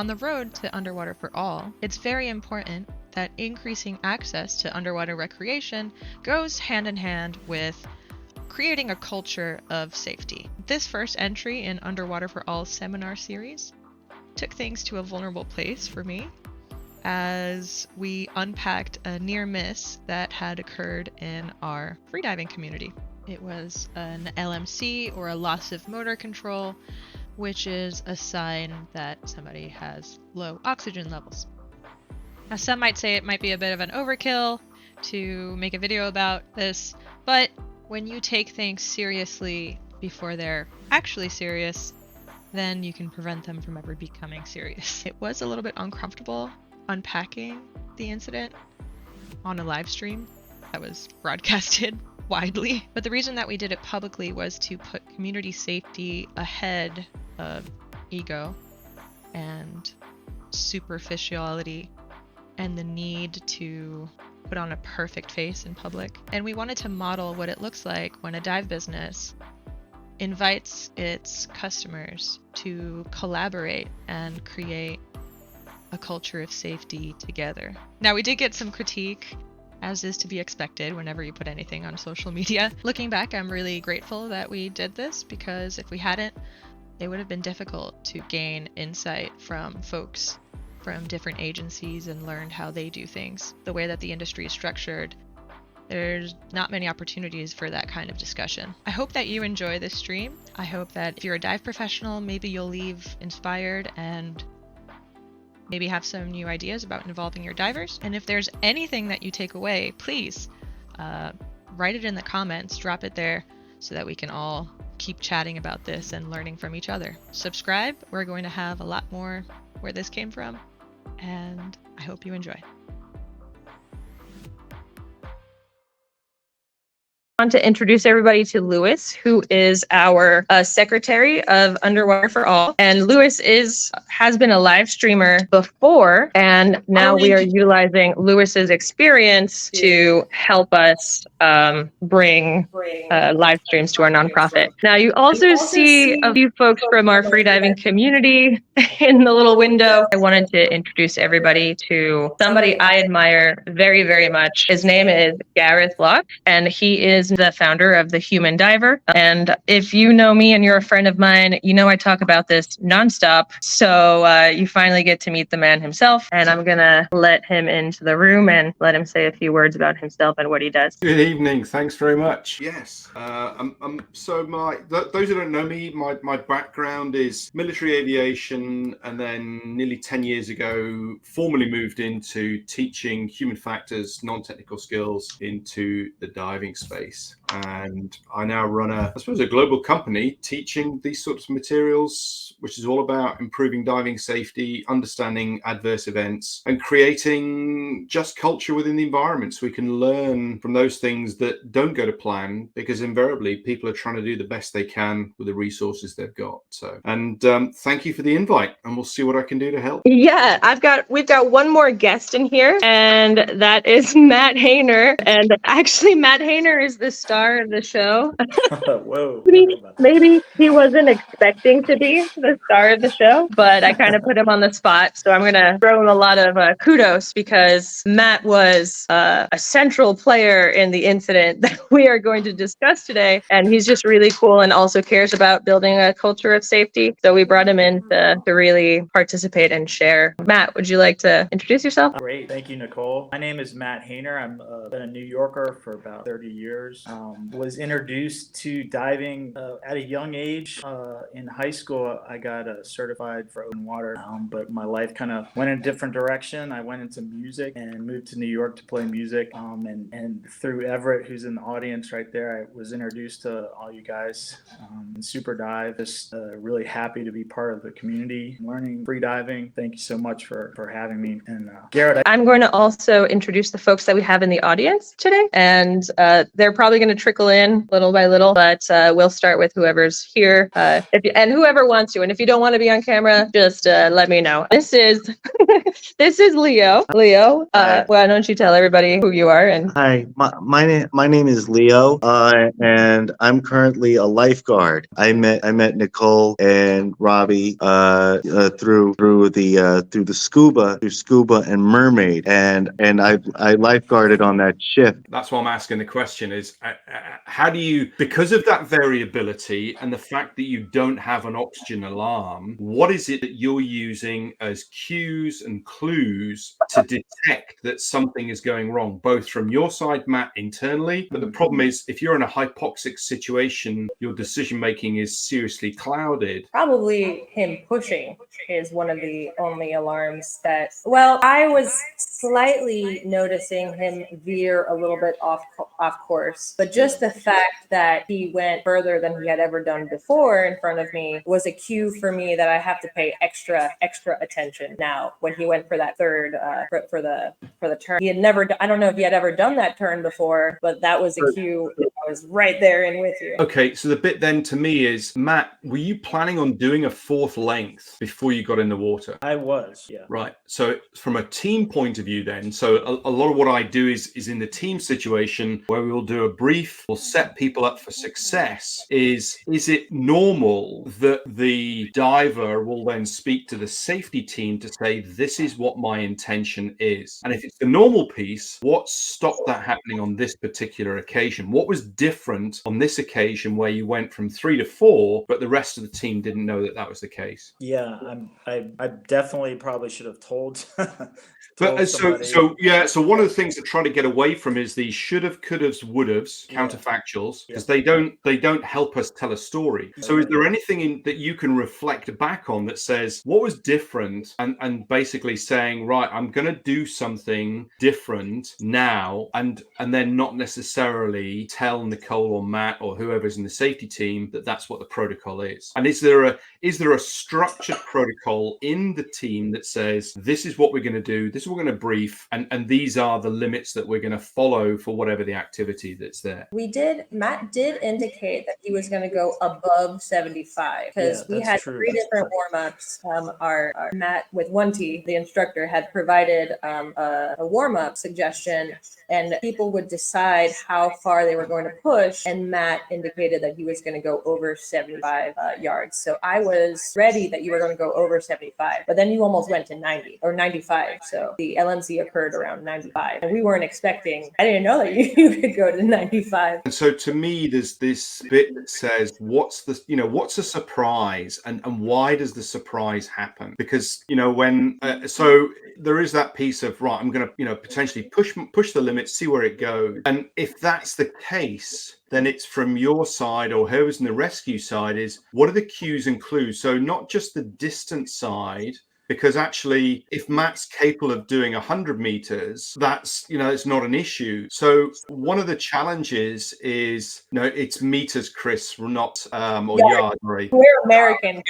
On the road to underwater for all, it's very important that increasing access to underwater recreation goes hand in hand with creating a culture of safety. This first entry in Underwater for All seminar series took things to a vulnerable place for me as we unpacked a near miss that had occurred in our freediving community. It was an LMC, or a loss of motor control, which is a sign that somebody has low oxygen levels. Now, some might say it might be a bit of an overkill to make a video about this, but when you take things seriously before they're actually serious, then you can prevent them from ever becoming serious. It was a little bit uncomfortable unpacking the incident on a live stream that was broadcasted widely, but the reason that we did it publicly was to put community safety ahead of ego and superficiality and the need to put on a perfect face in public. And we wanted to model what it looks like when a dive business invites its customers to collaborate and create a culture of safety together. Now, we did get some critique, as is to be expected whenever you put anything on social media. Looking back, I'm really grateful that we did this, because if we hadn't, it would have been difficult to gain insight from folks from different agencies and learn how they do things. The way that the industry is structured, there's not many opportunities for that kind of discussion. I hope that you enjoy this stream. I hope that if you're a dive professional, maybe you'll leave inspired and maybe have some new ideas about involving your divers. And if there's anything that you take away, please write it in the comments, drop it there so that we can all keep chatting about this and learning from each other. Subscribe. We're going to have a lot more where this came from, and I hope you enjoy. I want to introduce everybody to Louis, who is our secretary of Underwater for All. And Louis has been a live streamer before, and now we are utilizing Louis's experience to help us bring live streams to our nonprofit. Now, you also see a few folks from our freediving community in the little window. I wanted to introduce everybody to somebody I admire very, very much. His name is Gareth Lock, and he is the founder of The Human Diver. And if you know me and you're a friend of mine, you know I talk about this nonstop. So you finally get to meet the man himself, and I'm gonna let him into the room and let him say a few words about himself and what he does. Good evening. Thanks very much. Yes. So those who don't know me, my background is military aviation, and then nearly 10 years ago, formally moved into teaching human factors, non-technical skills into the diving space. And I now run a global company teaching these sorts of materials, which is all about improving diving safety, understanding adverse events, and creating just culture within the environment so we can learn from those things that don't go to plan, because invariably people are trying to do the best they can with the resources they've got. So, and thank you for the invite, and we'll see what I can do to help. Yeah, we've got one more guest in here, and that is Matt Hayner. And actually, Matt Hayner is the star of the show. Whoa. Maybe he wasn't expecting to be the star of the show, but I kind of put him on the spot. So I'm going to throw him a lot of kudos, because Matt was a central player in the incident that we are going to discuss today. And he's just really cool and also cares about building a culture of safety. So we brought him in to really participate and share. Matt, would you like to introduce yourself? Great. Thank you, Nicole. My name is Matt Hayner. I'm been a New Yorker for about 30 years. Was introduced to diving at a young age. In high school, I got certified for open water, but my life kind of went in a different direction. I went into music and moved to New York to play music. And through Everett, who's in the audience right there, I was introduced to all you guys in SuperDive. Just really happy to be part of the community, learning freediving. Thank you so much for having me. And Garrett, I'm going to also introduce the folks that we have in the audience today, and they're probably going to trickle in little by little, but we'll start with whoever's here, and whoever wants to. And if you don't want to be on camera, just let me know. This is this is Leo. Leo, why don't you tell everybody who you are? And hi, my name is Leo, and I'm currently a lifeguard. I met Nicole and Robbie through scuba and mermaid, and I lifeguarded on that shift. That's why I'm asking the question is, how do you, because of that variability and the fact that you don't have an oxygen alarm, what is it that you're using as cues and clues to detect that something is going wrong, both from your side, Matt, internally? But the problem is, if you're in a hypoxic situation, your decision making is seriously clouded. probably him pushing is one of the only alarms that, well, I was slightly noticing him veer a little bit off course, but just the fact that he went further than he had ever done before in front of me was a cue for me that I have to pay extra attention now. When he went for that third for the turn, he had never I don't know if he had ever done that turn before, but that was a cue. I was right there in with you. Okay, so the bit then to me is, Matt, were you planning on doing a fourth length before you got in the water? I was, yeah. Right. So from a team point of view then, so a lot of what I do is in the team situation where we will do a brief, we'll set people up for success. Is it normal that the diver will then speak to the safety team to say, this is what my intention is? And if it's the normal piece, what stopped that happening on this particular occasion? What was different on this occasion where you went from 3 to 4, but the rest of the team didn't know that that was the case? Yeah, I definitely probably should have told. But somebody. so one of the things to try to get away from is the should have, could have, would have counterfactuals, because they don't help us tell a story. So is there anything that you can reflect back on that says what was different, and basically saying, right, I'm going to do something different now, and then not necessarily tell Nicole or Matt or whoever's in the safety team that that's what the protocol is? And is there a structured protocol in the team that says this is what we're going to do, this is what we're going to brief, and these are the limits that we're going to follow for whatever the activity that's there? Matt did indicate that he was going to go above 75 because we had three different warm-ups. Our Matt with 1T, the instructor, had provided a warm-up suggestion, and people would decide how far they were going to push, and Matt indicated that he was going to go over 75 yards. So I was ready that you were going to go over 75, but then you almost went to 90 or 95. So the LMC occurred around 95, and we weren't expecting. I didn't know that you could go to 95. And so to me, there's this bit that says, what's a surprise, and why does the surprise happen? Because when so there is that piece of, right, I'm going to potentially push the limits, see where it goes, and if that's the case, then it's from your side or whoever's in the rescue side is, what are the cues and clues? So not just the distance side, because actually if Matt's capable of doing 100 meters, that's it's not an issue. So one of the challenges is it's meters, Chris, not yards. Right? We're American,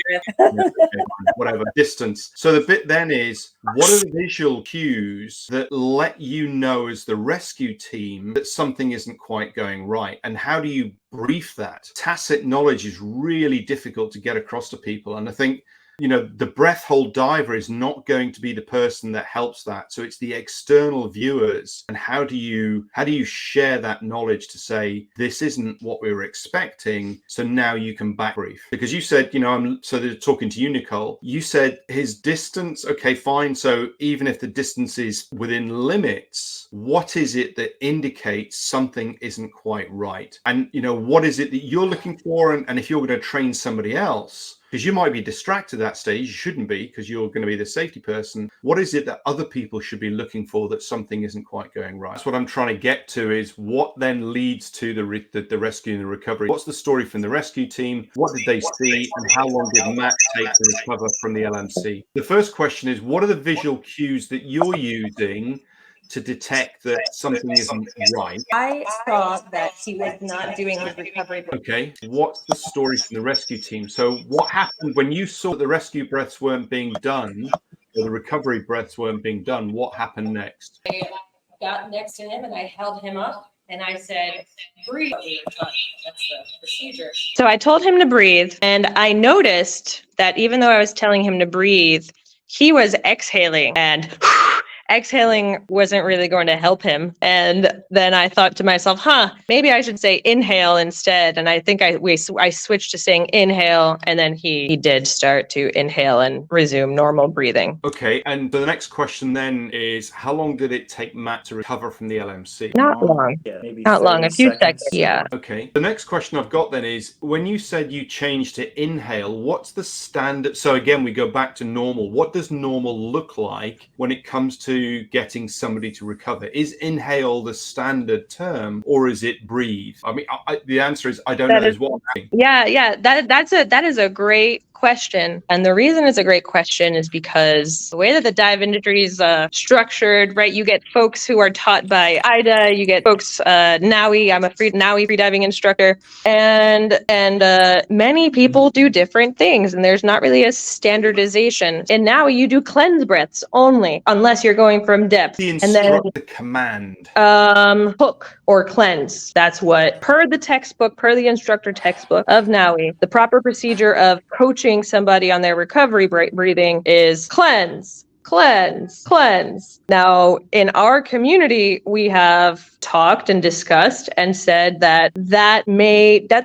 whatever distance. So the bit then is, what are the visual cues that let you know as the rescue team that something isn't quite going right, and how do you brief that? Tacit knowledge is really difficult to get across to people, and I think the breath hold diver is not going to be the person that helps that. So it's the external viewers. And how do you share that knowledge to say, this isn't what we were expecting, so now you can back brief? Because you said, so they're talking to you, Nicole, you said his distance, okay, fine. So even if the distance is within limits, what is it that indicates something isn't quite right? And, what is it that you're looking for? And if you're going to train somebody else, because you might be distracted at that stage, you shouldn't be, because you're going to be the safety person. What is it that other people should be looking for that something isn't quite going right? That's what I'm trying to get to, is what then leads to the rescue and the recovery. What's the story from the rescue team? What did they see? And how long did Matt take to recover from the LMC? The first question is, what are the visual cues that you're using to detect that something isn't right? I saw that he was not doing his recovery. Okay, what's the story from the rescue team? So what happened when you saw that the rescue breaths weren't being done, or the recovery breaths weren't being done? What happened next? I got next to him and I held him up, And I said, breathe. That's the procedure. So I told him to breathe, and I noticed that even though I was telling him to breathe, he was exhaling, and exhaling wasn't really going to help him. And then I thought to myself, maybe I should say inhale instead. And I think I switched to saying inhale, and then he did start to inhale and resume normal breathing. Okay, and the next question then is, how long did it take Matt to recover from the LMC? Not long. Yeah, maybe Not long, 30 a few seconds. Yeah. Okay. The next question I've got then is, when you said you changed to inhale, what's the standard? So again, we go back to normal. What does normal look like when it comes to getting somebody to recover? Is inhale the standard term, or is it breathe? I mean, the answer is I don't know. Is what I'm saying. Yeah. That is a great question. And the reason it's a great question is because the way that the dive industry is structured, right? You get folks who are taught by IDA, you get folks, NAUI, I'm a NAUI freediving instructor, and many people do different things, and there's not really a standardization. In NAUI, you do cleanse breaths only, unless you're going from depth. The And then instructor command. hook or cleanse. That's what, per the instructor textbook of NAUI, the proper procedure of coaching somebody on their recovery breathing is cleanse. Now, in our community, we have talked and discussed and said that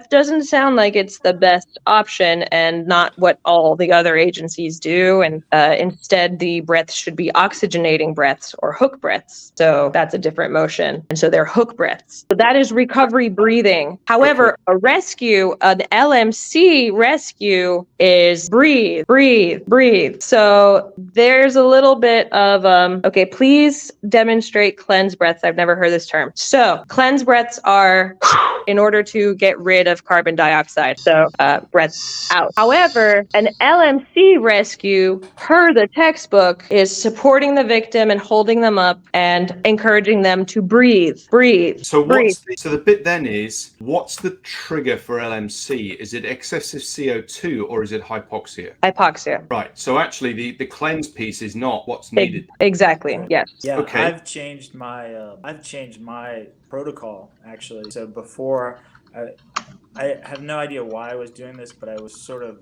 doesn't sound like it's the best option and not what all the other agencies do. And instead, the breaths should be oxygenating breaths or hook breaths. So that's a different motion. And so they're hook breaths. So that is recovery breathing. However, an LMC rescue is breathe. So there's a little bit of, okay, please demonstrate cleanse breaths. I've never heard this term. So cleanse breaths are in order to get rid of carbon dioxide. So breaths out. However, an LMC rescue, per the textbook, is supporting the victim and holding them up and encouraging them to breathe. So the bit then is, what's the trigger for LMC? Is it excessive CO2 or is it hypoxia? Hypoxia. Right. So actually the cleanse piece is not what's needed. Exactly. Yes. Yeah. Okay. I've changed my protocol actually. So before, I have no idea why I was doing this, but I was sort of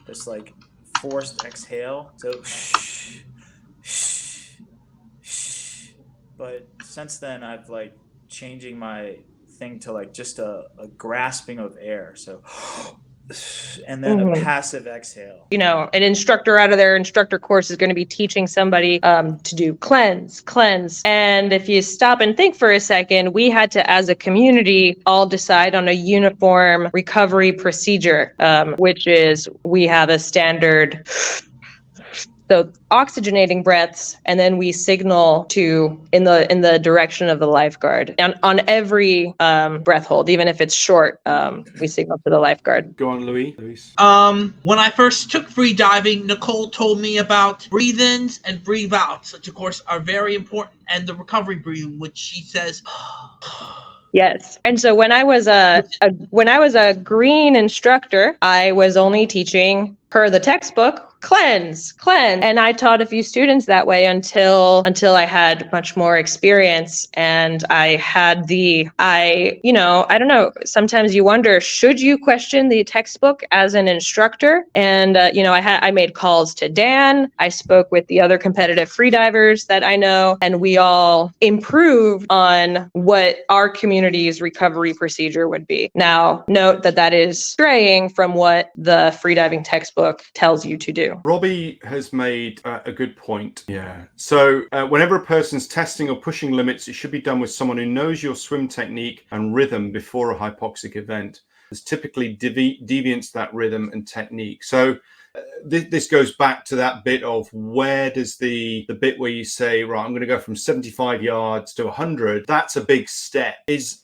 this like forced exhale. So but since then I've like changing my thing to like just a grasping of air. So and then a passive exhale. You know, an instructor out of their instructor course is going to be teaching somebody to do cleanse. And if you stop and think for a second, we had to, as a community, all decide on a uniform recovery procedure, which is we have a standard. So oxygenating breaths, and then we signal to in the direction of the lifeguard. And on every breath hold, even if it's short, we signal to the lifeguard. Go on, Louis. When I first took free diving, Nicole told me about breathe-ins and breathe-outs, which of course are very important, and the recovery breathing, which she says. Yes. And so when I was a green instructor, I was only teaching per the textbook cleanse. And I taught a few students that way until I had much more experience. And I had I don't know, sometimes you wonder, should you question the textbook as an instructor? And, I made calls to Dan. I spoke with the other competitive freedivers that I know, and we all improved on what our community's recovery procedure would be. Now, note that is straying from what the freediving textbook tells you to do. Robbie has made a good point. Yeah. So whenever a person's testing or pushing limits, it should be done with someone who knows your swim technique and rhythm before a hypoxic event. There's typically deviance to that rhythm and technique. So this goes back to that bit of where does the bit where you say, right, I'm going to go from 75 yards to 100. That's a big step. Is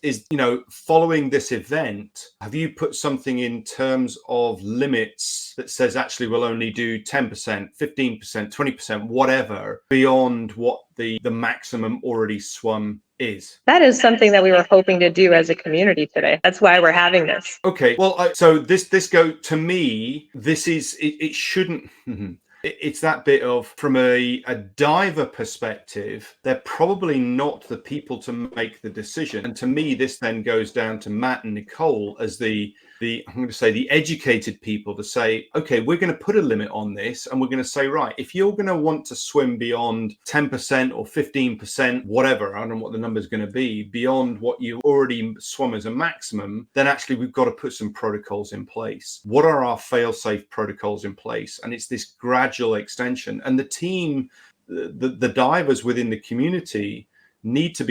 following this event, have you put something in terms of limits that says actually we'll only do 10%, 15%, 20%, whatever, beyond what the maximum already swum is? That is something that we were hoping to do as a community today. That's why we're having this. Okay. Well, so this go to me, this is, it shouldn't, it's that bit of, from a diver perspective, they're probably not the people to make the decision. And to me, this then goes down to Matt and Nicole as I'm going to say the educated people to say, okay, we're going to put a limit on this, and we're going to say, right, if you're going to want to swim beyond 10% or 15%, whatever, I don't know what the number is going to be, beyond what you already swum as a maximum, then actually we've got to put some protocols in place. What are our fail-safe protocols in place? And it's this gradual extension. And the team, the divers within the community need to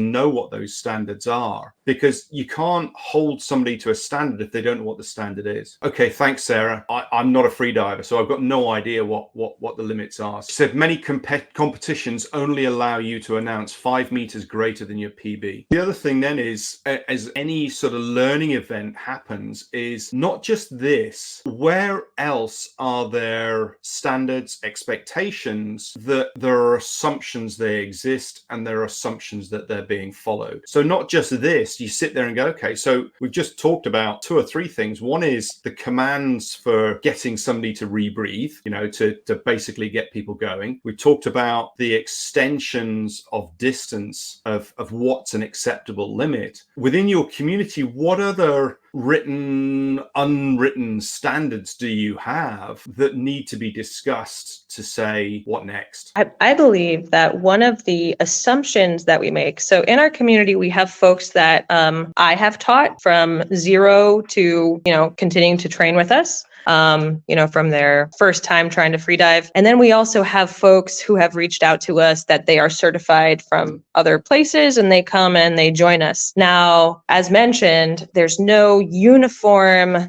know what those standards are, because you can't hold somebody to a standard if they don't know what the standard is. Okay, thanks, Sarah. I'm not a free diver, so I've got no idea what the limits are. She said many competitions only allow you to announce 5 meters greater than your PB. The other thing then is, as any sort of learning event happens, is not just this, where else are there standards, expectations that there are assumptions they exist, and there are assumptions that they're being followed. So not just this, you sit there and go, okay, so we've just talked about 2 or 3 things. One is the commands for getting somebody to rebreathe, to basically get people going. We talked about the extensions of distance of what's an acceptable limit. Within your community, what other written, unwritten standards do you have that need to be discussed to say what next? I believe that one of the assumptions that we make, so in our community, we have folks that I have taught from 0 to, continuing to train with us. From their first time trying to free dive. And then we also have folks who have reached out to us that they are certified from other places, and they come and they join us. Now, as mentioned, there's no uniform.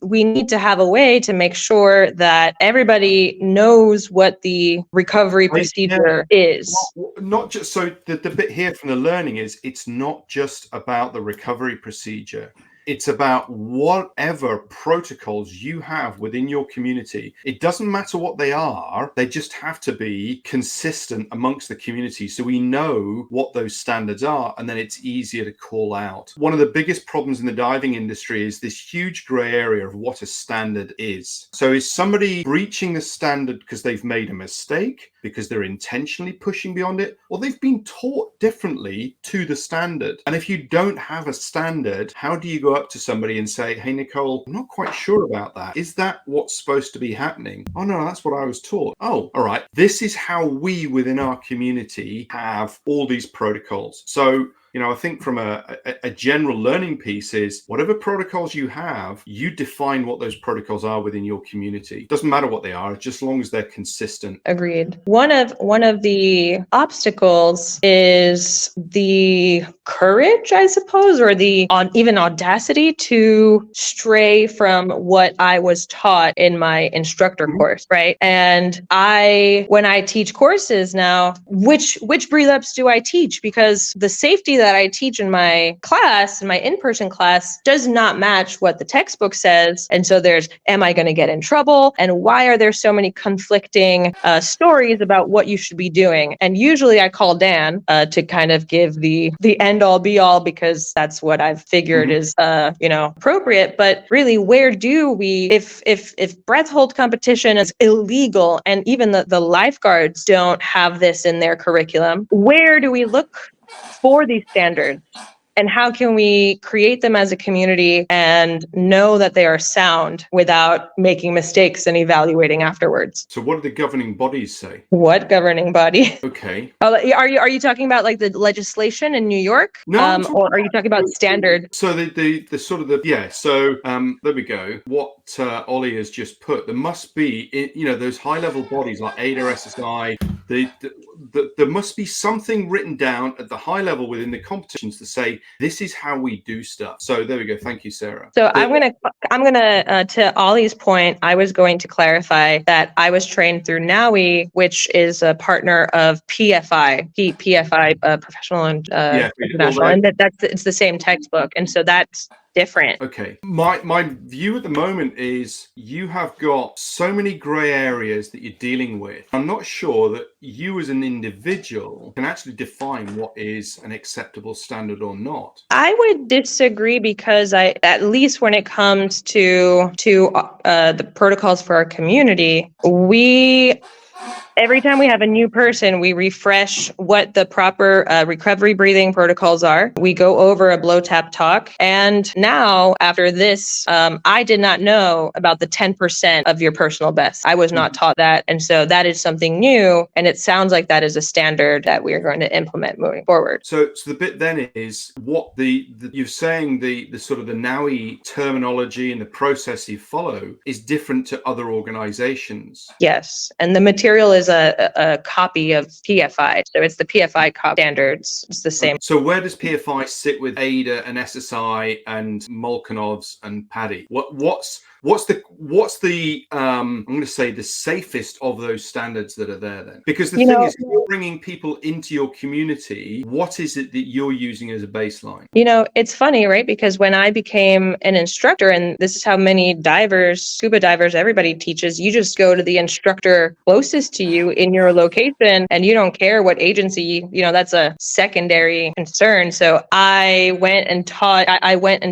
We need to have a way to make sure that everybody knows what the recovery procedure is. Well, not just so the bit here from the learning is, it's not just about the recovery procedure. It's about whatever protocols you have within your community. It doesn't matter what they are. They just have to be consistent amongst the community, so we know what those standards are, and then it's easier to call out. One of the biggest problems in the diving industry is this huge gray area of what a standard is. So is somebody breaching the standard because they've made a mistake, because they're intentionally pushing beyond it, or they've been taught differently to the standard? And if you don't have a standard, how do you go up to somebody and say, hey, Nicole, I'm not quite sure about that. Is that what's supposed to be happening? Oh, no, that's what I was taught. Oh, all right. This is how we within our community have all these protocols. So, I think from a general learning piece is, whatever protocols you have, you define what those protocols are within your community. Doesn't matter what they are, just as long as they're consistent. Agreed. One of the obstacles is the courage, I suppose, or the even audacity to stray from what I was taught in my instructor course, right? And when I teach courses now, which breathe ups do I teach? Because the safety that I teach in my class, in my in-person class, does not match what the textbook says. And so am I going to get in trouble? And why are there so many conflicting stories about what you should be doing? And usually I call Dan to kind of give the end all be all, because that's what I've figured is appropriate. But really, where do we, if breath hold competition is illegal and even the lifeguards don't have this in their curriculum, where do we look for these standards? And how can we create them as a community and know that they are sound without making mistakes and evaluating afterwards? So what do the governing bodies say? What governing body? Okay. Oh, are you talking about like the legislation in New York? No. Or are you talking about standard? So the sort of So there we go. What Ollie has just put, there must be, those high level bodies like ADA, SSI. There must be something written down at the high level within the competitions to say, this is how we do stuff. So there we go. Thank you, Sarah. So I'm gonna to Ollie's point, I was going to clarify that I was trained through NAUI, which is a partner of PFI, PFI, Professional and International, and it's the same textbook. And so that's different. Okay. My view at the moment is you have got so many gray areas that you're dealing with. I'm not sure that you as an individual can actually define what is an acceptable standard or not. I would disagree because at least when it comes to the protocols for our community, every time we have a new person, we refresh what the proper recovery breathing protocols are. We go over a blow tap talk. And now after this, I did not know about the 10% of your personal best. I was not taught that. And so that is something new. And it sounds like that is a standard that we are going to implement moving forward. So the bit then is what you're saying the sort of the NAUI terminology and the process you follow is different to other organizations. Yes. And the material is a copy of PFI. So it's the PFI standards. It's the same. So where does PFI sit with ADA and SSI and Molchanov's and PADI? What's the I'm going to say the safest of those standards that are there then? Because the thing is, if you're bringing people into your community, what is it that you're using as a baseline? It's funny, right? Because when I became an instructor, and this is how many divers, scuba divers, everybody teaches, you just go to the instructor closest to you in your location and you don't care what agency, that's a secondary concern. So I went and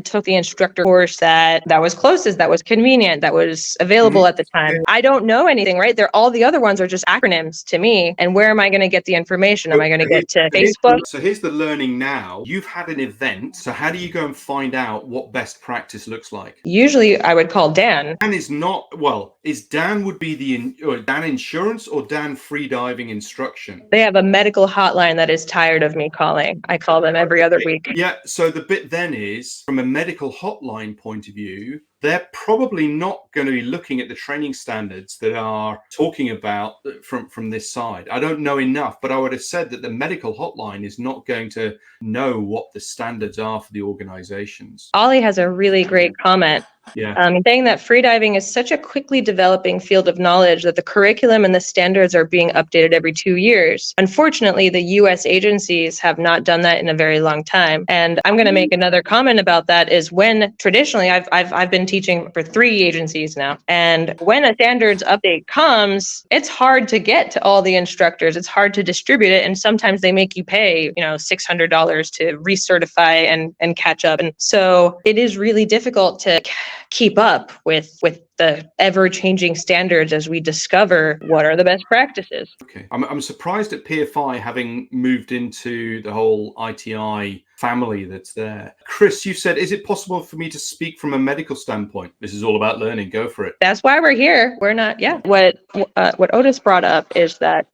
took the instructor course that was closest, that was convenient, that was available at the time. I don't know anything, right? All the other ones are just acronyms to me. And where am I going to get the information? Am I going to get to Facebook? So here's the learning now. You've had an event. So how do you go and find out what best practice looks like? Usually I would call Dan. Dan is not, is Dan would be Dan Insurance or Dan Freediving Instruction? They have a medical hotline that is tired of me calling. I call them every other week. Yeah. So the bit then is, from a medical hotline point of view, they're probably not going to be looking at the training standards that are talking about from this side. I don't know enough, but I would have said that the medical hotline is not going to know what the standards are for the organizations. Ollie has a really great comment. Yeah. Saying that freediving is such a quickly developing field of knowledge that the curriculum and the standards are being updated every 2 years. Unfortunately, the U.S. agencies have not done that in a very long time. And I'm going to make another comment about that is when traditionally I've been teaching for 3 agencies now. And when a standards update comes, it's hard to get to all the instructors. It's hard to distribute it. And sometimes they make you pay, $600 to recertify and catch up. And so it is really difficult to keep up with the ever-changing standards as we discover what are the best practices. Okay. I'm surprised at PFI having moved into the whole ITI family that's there. Chris, you said, is it possible for me to speak from a medical standpoint? This is all about learning. Go for it. That's why we're here. We're not, yeah. What Otis brought up is that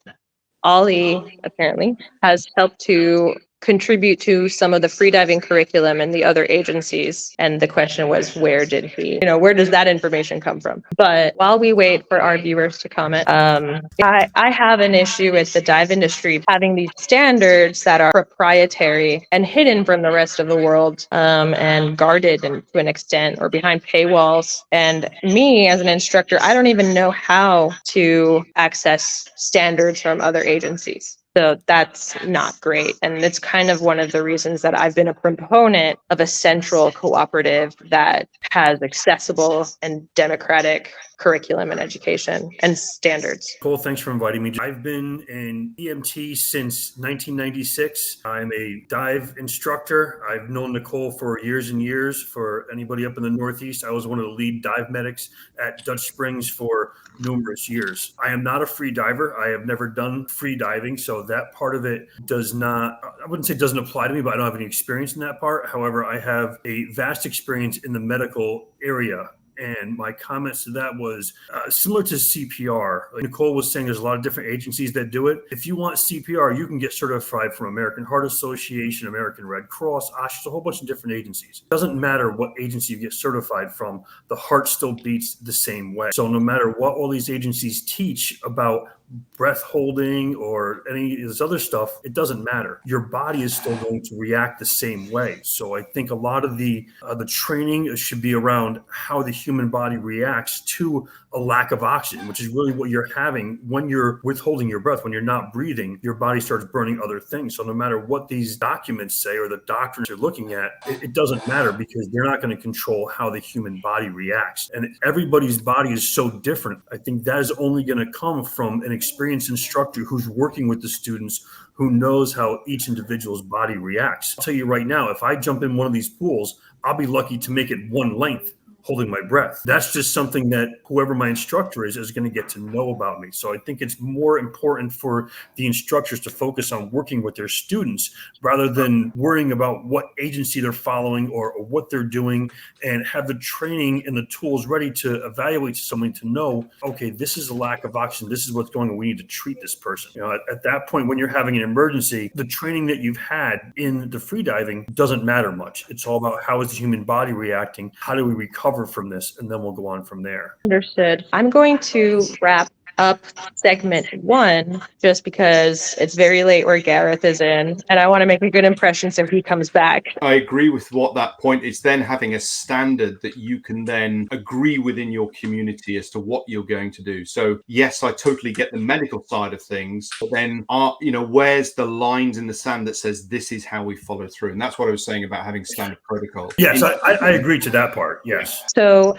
Ollie apparently has helped to contribute to some of the freediving curriculum and the other agencies. And the question was, where does that information come from? But while we wait for our viewers to comment, I have an issue with the dive industry having these standards that are proprietary and hidden from the rest of the world, and guarded to an extent or behind paywalls. And me as an instructor, I don't even know how to access standards from other agencies. So that's not great. And it's kind of one of the reasons that I've been a proponent of a central cooperative that has accessible and democratic curriculum and education and standards. Cole, thanks for inviting me. I've been in EMT since 1996. I'm a dive instructor. I've known Nicole for years and years. For anybody up in the Northeast, I was one of the lead dive medics at Dutch Springs for numerous years. I am not a free diver. I have never done free diving, so that part of it does not, I wouldn't say it doesn't apply to me, but I don't have any experience in that part. However, I have a vast experience in the medical area. And my comments to that was similar to CPR. Like Nicole was saying, there's a lot of different agencies that do it. If you want CPR, you can get certified from American Heart Association, American Red Cross, OSHA, a whole bunch of different agencies. It doesn't matter what agency you get certified from, the heart still beats the same way. So no matter what all these agencies teach about breath holding or any of this other stuff, it doesn't matter. Your body is still going to react the same way. So I think a lot of the training should be around how the human body reacts to a lack of oxygen, which is really what you're having when you're withholding your breath. When you're not breathing, your body starts burning other things. So no matter what these documents say or the doctrines you're looking at, it doesn't matter, because they're not going to control how the human body reacts. And everybody's body is so different. I think that is only going to come from an experienced instructor who's working with the students, who knows how each individual's body reacts. I'll tell you right now, if I jump in one of these pools, I'll be lucky to make it one length holding my breath. That's just something that whoever my instructor is going to get to know about me. So I think it's more important for the instructors to focus on working with their students rather than worrying about what agency they're following or what they're doing, and have the training and the tools ready to evaluate somebody to know, okay, this is a lack of oxygen. This is what's going on. We need to treat this person. You know, at that point, when you're having an emergency, the training that you've had in the freediving doesn't matter much. It's all about how is the human body reacting? How do we recover from this, and then we'll go on from there. Understood. I'm going to wrap up segment 1 just because it's very late where Gareth is in, and I want to make a good impression so he comes back. I agree with what that point is. Then having a standard that you can then agree within your community as to what you're going to do. So yes, I totally get the medical side of things, but then where's the lines in the sand that says this is how we follow through? And that's what I was saying about having standard protocol. Yes, I agree to that part. Yes. So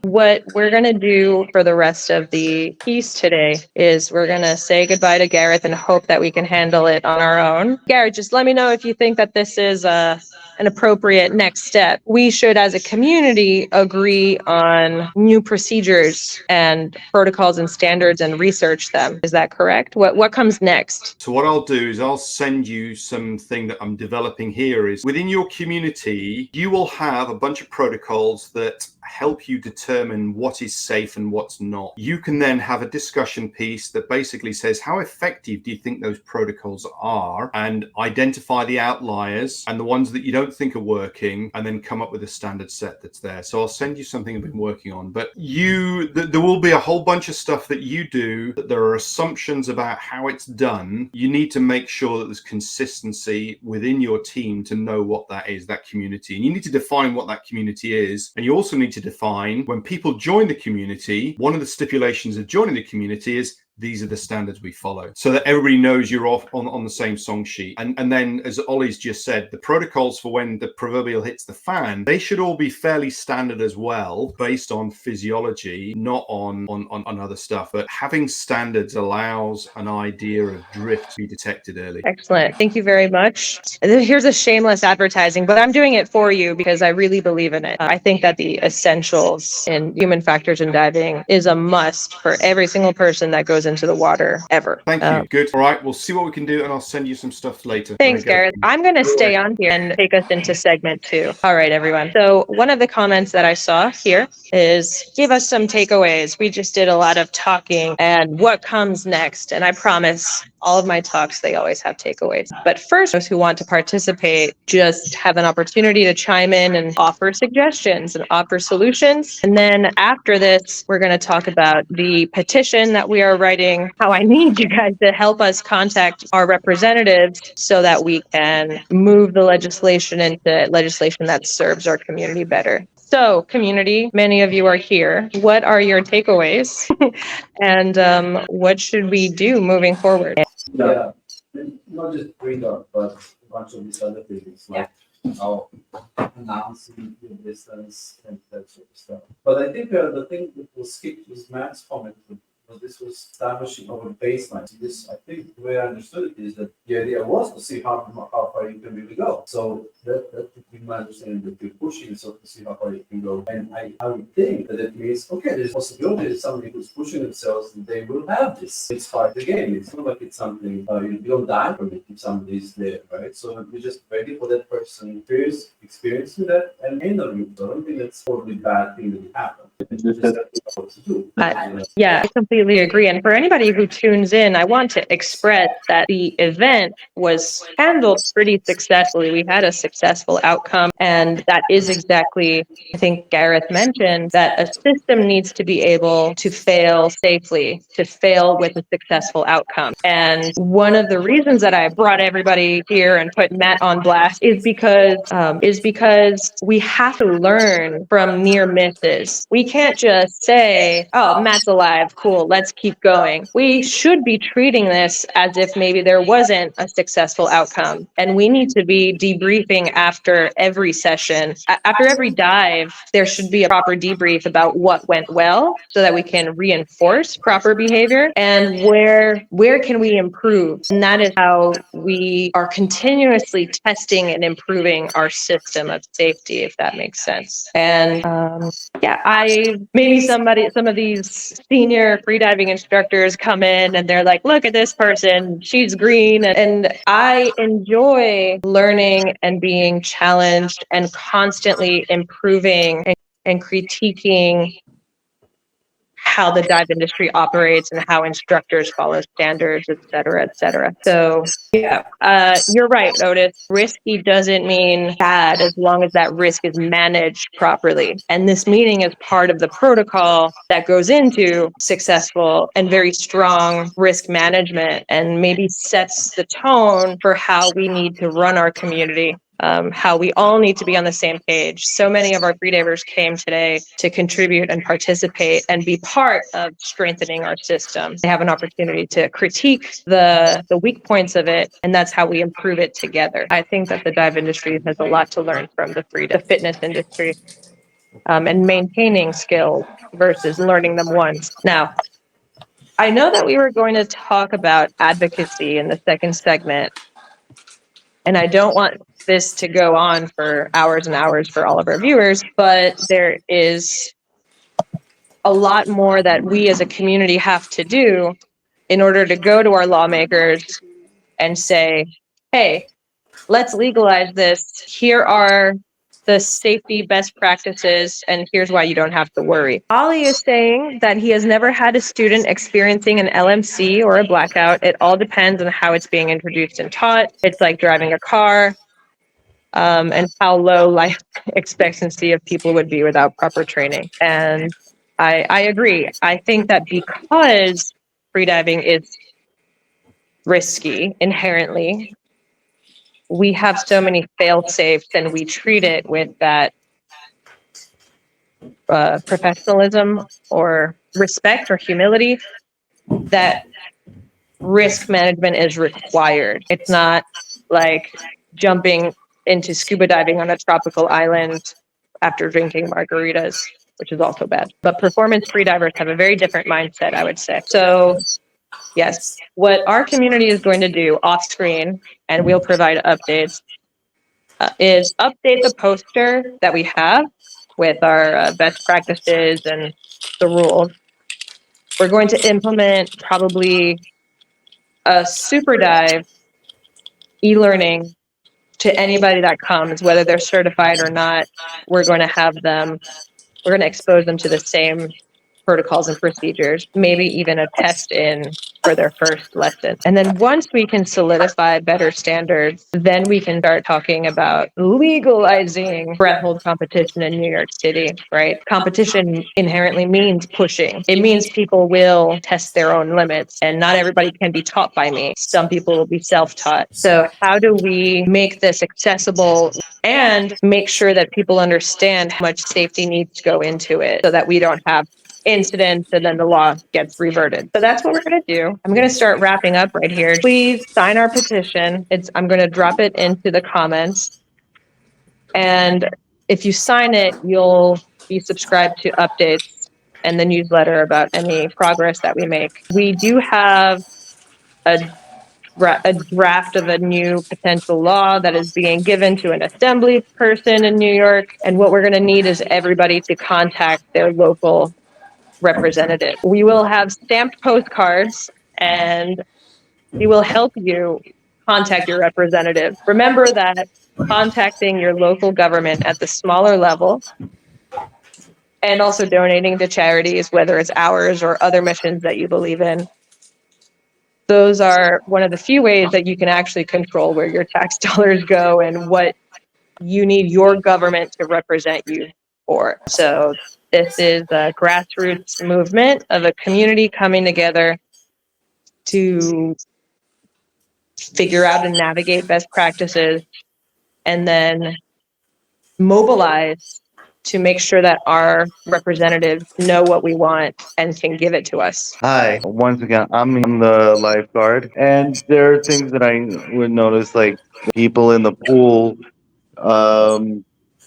what we're going to do for the rest of the piece today is we're going to say goodbye to Gareth and hope that we can handle it on our own. Gareth, just let me know if you think that this is an appropriate next step. We should, as a community, agree on new procedures and protocols and standards and research them. Is that correct? What comes next? So what I'll do is I'll send you something that I'm developing here. Is within your community, you will have a bunch of protocols that help you determine what is safe and what's not. You can then have a discussion piece that basically says, how effective do you think those protocols are, and identify the outliers and the ones that you don't think are working, and then come up with a standard set that's there. So I'll send you something I've been working on, but there will be a whole bunch of stuff that you do that there are assumptions about how it's done. You need to make sure that there's consistency within your team to know what that is, that community, and you need to define what that community is. And you also need to define, when people join the community, one of the stipulations of joining the community is these are the standards we follow, so that everybody knows you're off on the same song sheet. And then, as Ollie's just said, the protocols for when the proverbial hits the fan, they should all be fairly standard as well, based on physiology, not on other stuff. But having standards allows an idea of drift to be detected early. Excellent. Thank you very much. Here's a shameless advertising, but I'm doing it for you because I really believe in it. I think that the essentials in human factors in diving is a must for every single person that goes into the water ever. Thank you. Good. All right, we'll see what we can do, and I'll send you some stuff later. Thanks, Gareth. I'm going to stay on here and take us into segment 2. All right, everyone. So one of the comments that I saw here is, give us some takeaways. We just did a lot of talking, and what comes next? And I promise all of my talks, they always have takeaways. But first, those who want to participate just have an opportunity to chime in and offer suggestions and offer solutions. And then after this, we're going to talk about the petition that we are writing, how I need you guys to help us contact our representatives so that we can move the legislation into legislation that serves our community better. So, community, many of you are here. What are your takeaways? And what should we do moving forward? Yeah, not just freedom, but a bunch of these other things, like announcing your distance and that sort of stuff. But I think the thing that was skipped was Matt's comment. This was establishing our baseline. This, I think, the way I understood it is that the idea was to see how far you can really go. So that would be my understanding, that you're pushing yourself to see how far you can go. And I would think that it means, okay, there's a possibility that somebody who's pushing themselves, they will have this. It's part of the game. It's not like it's something, you don't die from it if somebody's there, right? So you're just ready for that person, experiencing that and handling it. So I don't think that's a totally bad thing that happen. Yeah, I completely agree. And for anybody who tunes in, I want to express that the event was handled pretty successfully. We had a successful outcome, and that is exactly, I think Gareth mentioned, that a system needs to be able to fail safely, to fail with a successful outcome. And one of the reasons that I brought everybody here and put Matt on blast is because we have to learn from near misses. We can't just say, oh, Matt's alive, cool, let's keep going. We should be treating this as if maybe there wasn't a successful outcome. And we need to be debriefing after every session. After every dive, there should be a proper debrief about what went well so that we can reinforce proper behavior and where can we improve. And that is how we are continuously testing and improving our system of safety, if that makes sense. And maybe some of these senior freediving instructors come in and they're like, look at this person, she's green. And I enjoy learning and being challenged and constantly improving and critiquing how the dive industry operates and how instructors follow standards, et cetera, et cetera. So yeah, you're right, Otis. Risky doesn't mean bad as long as that risk is managed properly. And this meeting is part of the protocol that goes into successful and very strong risk management and maybe sets the tone for how we need to run our community. How we all need to be on the same page. So many of our freedivers came today to contribute and participate and be part of strengthening our system. They have an opportunity to critique the weak points of it, and that's how we improve it together. I think that the dive industry has a lot to learn from the fitness industry and maintaining skills versus learning them once. Now, I know that we were going to talk about advocacy in the second segment, and I don't want this to go on for hours and hours for all of our viewers, but there is a lot more that we as a community have to do in order to go to our lawmakers and say, hey, let's legalize this. Here are the safety best practices, and here's why you don't have to worry. Ali is saying that he has never had a student experiencing an LMC or a blackout. It all depends on how it's being introduced and taught. It's like driving a car, and how low life expectancy of people would be without proper training. And I agree. I think that because freediving is risky inherently, we have so many fail-safes and we treat it with that professionalism or respect or humility that risk management is required. It's not like jumping into scuba diving on a tropical island after drinking margaritas, which is also bad. But performance freedivers have a very different mindset, I would say. So yes, what our community is going to do off screen, and we'll provide updates, is update the poster that we have with our best practices and the rules. We're going to implement probably a SuperDive e-learning to anybody that comes, whether they're certified or not. We're going to expose them to the same protocols and procedures, maybe even a test in for their first lesson. And then once we can solidify better standards, then we can start talking about legalizing breath hold competition in New York City, right? Competition inherently means pushing. It means people will test their own limits, and not everybody can be taught by me. Some people will be self-taught. So how do we make this accessible and make sure that people understand how much safety needs to go into it so that we don't have incidents and then the law gets reverted? So that's what we're going to do. I'm going to start wrapping up right here. Please sign our petition. I'm going to drop it into the comments. And if you sign it, you'll be subscribed to updates and the newsletter about any progress that we make. We do have a draft of a new potential law that is being given to an assembly person in New York. And what we're going to need is everybody to contact their local representative. We will have stamped postcards and we will help you contact your representative. Remember that contacting your local government at the smaller level and also donating to charities, whether it's ours or other missions that you believe in. Those are one of the few ways that you can actually control where your tax dollars go and what you need your government to represent you for. So this is a grassroots movement of a community coming together to figure out and navigate best practices and then mobilize to make sure that our representatives know what we want and can give it to us. Hi, once again, I'm the lifeguard, and there are things that I would notice, like people in the pool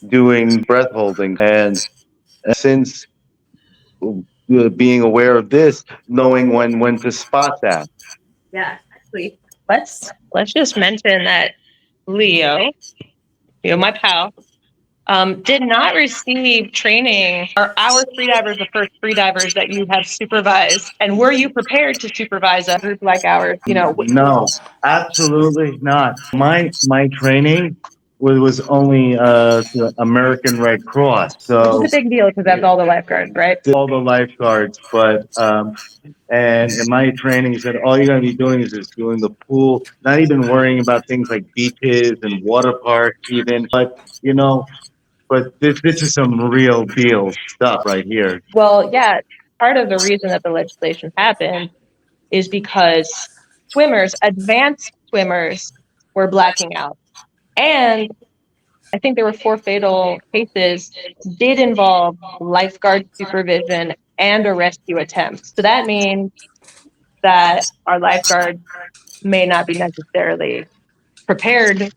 doing breath holding, and since being aware of this, knowing when to spot that. Yeah, actually, let's just mention that Leo, my pal, did not receive training. Are our freedivers the first freedivers that you have supervised? And were you prepared to supervise a group like ours? No, absolutely not. My training was only the American Red Cross, so It's a big deal because that's all the lifeguards, right? all the lifeguards. But and in my training said all you're going to be doing is just doing the pool, not even worrying about things like beaches and water parks even. But but this is some real deal stuff right here. Well, yeah, part of the reason that the legislation happened is because swimmers, advanced swimmers, were blacking out. And I think there were 4 fatal cases did involve lifeguard supervision and a rescue attempt. So that means that our lifeguards may not be necessarily prepared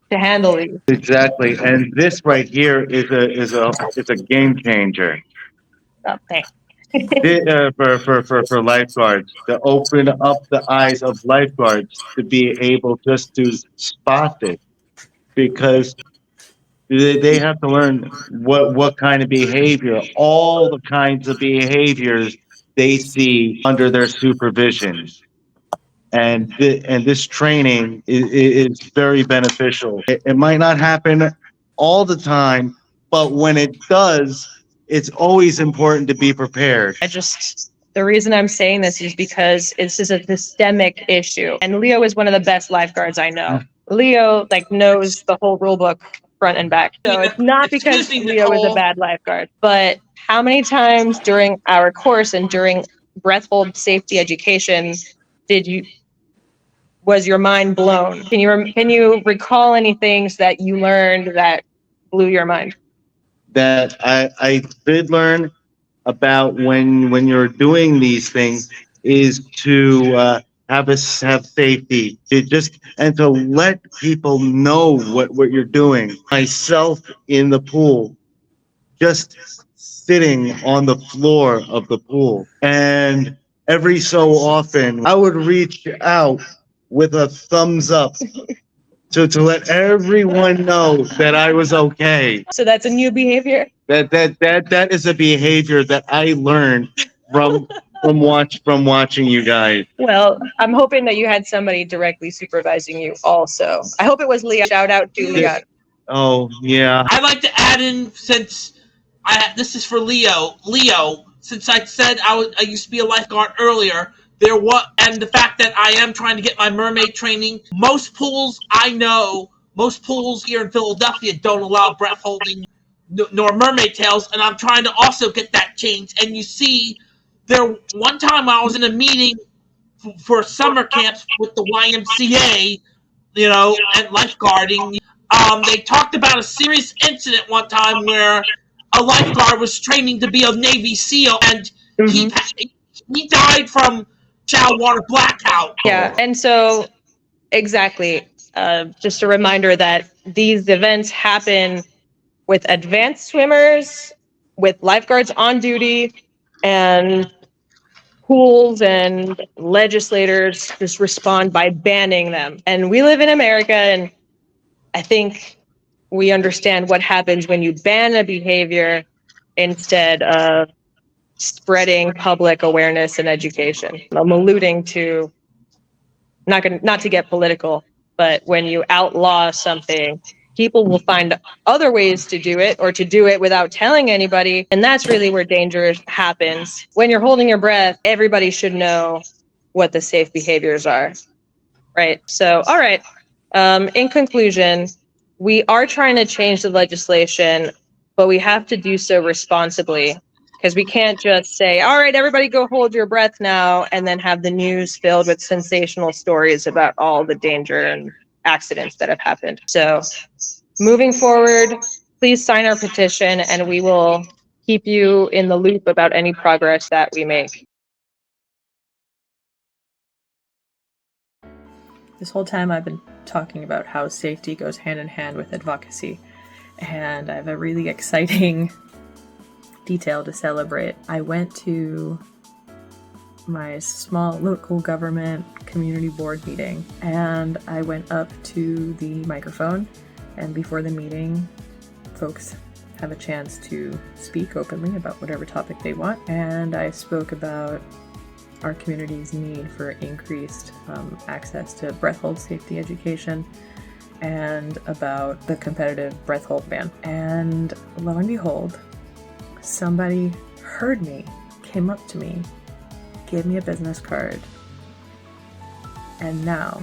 to handle these. Exactly, and this right here is a game changer. Oh, thanks. For lifeguards, to open up the eyes of lifeguards to be able just to spot it, because they have to learn what kind of behavior, all the kinds of behaviors they see under their supervision. And this training is very beneficial. It might not happen all the time, but when it does, it's always important to be prepared. The reason I'm saying this is because this is a systemic issue. And Leo is one of the best lifeguards I know. Leo knows the whole rule book front and back. So it's not because Leo is a bad lifeguard, but how many times during our course and during breath hold safety education was your mind blown? Can you recall any things that you learned that blew your mind? That I did learn about when you're doing these things is to have safety, and to let people know what you're doing. Myself in the pool, just sitting on the floor of the pool, and every so often I would reach out with a thumbs up to let everyone know that I was okay. So that's a new behavior? That is a behavior that I learned from watching you guys. Well, I'm hoping that you had somebody directly supervising you also. I hope it was Leo. Shout out to Leo. Oh, yeah. I'd like to add in, since this is for Leo. Leo, since I said I used to be a lifeguard earlier, and the fact that I am trying to get my mermaid training, most pools here in Philadelphia don't allow breath holding nor mermaid tails, and I'm trying to also get that changed. And you see, one time I was in a meeting for summer camps with the YMCA, and lifeguarding. They talked about a serious incident one time where a lifeguard was training to be a Navy SEAL, and he died from shallow water blackout. Yeah, and so exactly. Just a reminder that these events happen with advanced swimmers, with lifeguards on duty, and pools and legislators just respond by banning them. And we live in America, and I think we understand what happens when you ban a behavior instead of spreading public awareness and education. I'm alluding to, not to get political, but when you outlaw something, people will find other ways to do it or to do it without telling anybody. And that's really where danger happens. When you're holding your breath, everybody should know what the safe behaviors are. Right. So, all right. In conclusion, we are trying to change the legislation, but we have to do so responsibly, because we can't just say, all right, everybody go hold your breath now, and then have the news filled with sensational stories about all the danger and accidents that have happened. So moving forward, please sign our petition and we will keep you in the loop about any progress that we make. This whole time I've been talking about how safety goes hand in hand with advocacy, and I have a really exciting detail to celebrate. I went to my small local government community board meeting, and I went up to the microphone, and before the meeting, folks have a chance to speak openly about whatever topic they want, and I spoke about our community's need for increased access to breath hold safety education and about the competitive breath hold ban. And lo and behold, somebody heard me, came up to me, gave me a business card, and now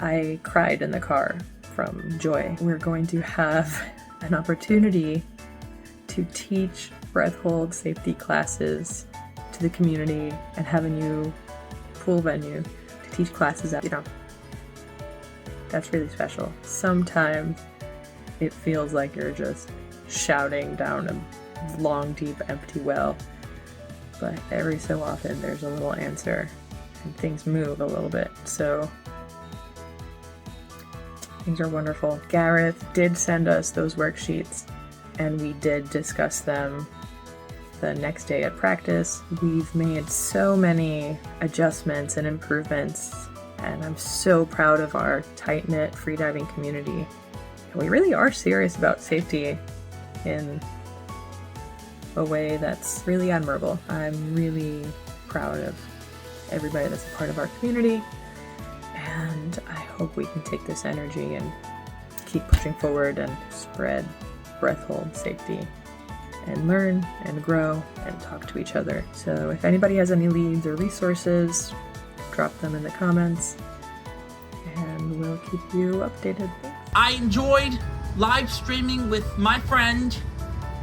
I cried in the car from joy. We're going to have an opportunity to teach breath hold safety classes to the community and have a new pool venue to teach classes at. That's really special. Sometimes it feels like you're just shouting down a long, deep, empty well, but every so often there's a little answer and things move a little bit. So things are wonderful. Gareth did send us those worksheets and we did discuss them the next day at practice. We've made so many adjustments and improvements, and I'm so proud of our tight-knit freediving community. And we really are serious about safety in a way that's really admirable. I'm really proud of everybody that's a part of our community, and I hope we can take this energy and keep pushing forward and spread breath hold safety and learn and grow and talk to each other. So if anybody has any leads or resources, drop them in the comments and we'll keep you updated. I enjoyed live streaming with my friend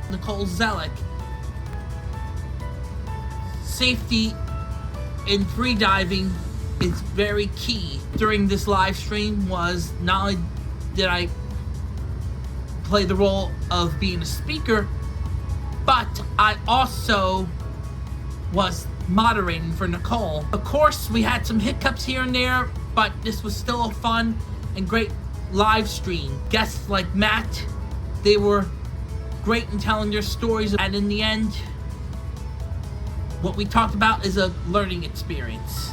Nicole Zelek. Safety in freediving is very key. During this live stream was not only did I play the role of being a speaker, but I also was moderating for Nicole. Of course, we had some hiccups here and there, but this was still a fun and great live stream. Guests like Matt, they were great in telling their stories, and in the end, what we talked about is a learning experience.